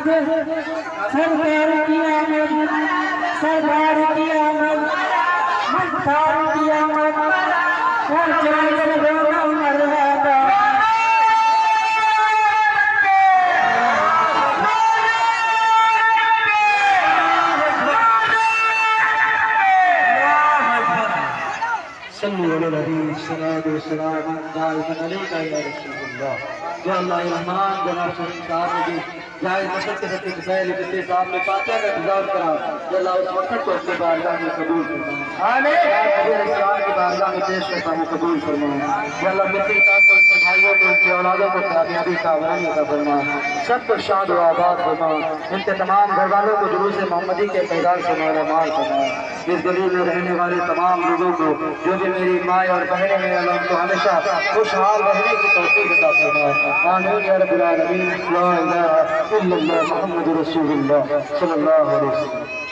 सरकार की आमद, सरकार की आमद, मख्तार की आमद, और जाकर रोना मरहबा। सल्लल्लाहु अलैहि वसल्लम या अल्लाह रहमान जनाब साहब ने जायज मकसद के सच्चे मसाइल के साहब में फातिहा का इंतजार करा या अल्लाह उस वक्त को अपनी बारगाह में कबूल फरमा। आमीन। नबी इस्लाम की बारगाह में पेश करता हूं, कबूल फरमा। या अल्लाह मेरे साथ उनके भाइयों को उनकी औलादों को कामयाबी का वानी अता फरमा, सबको शाद व आबाद फरमा, इनके तमाम घर वालों को जुलूस मोहम्मदी के पैगाम से मालामाल फरमा। इस गली में रहने वाले तमाम लोगों को जो भी मेरी माँ और बहनें हैं अल्लाह उनको हमेशा खुशहाल रहने की तौफीक अता फरमा। आमीन या रब्बिल आलमीन। ला इलाहा इल्लल्लाह मुहम्मदुर रसूलुल्लाह सल्लल्लाहु अलैहि वसल्लम।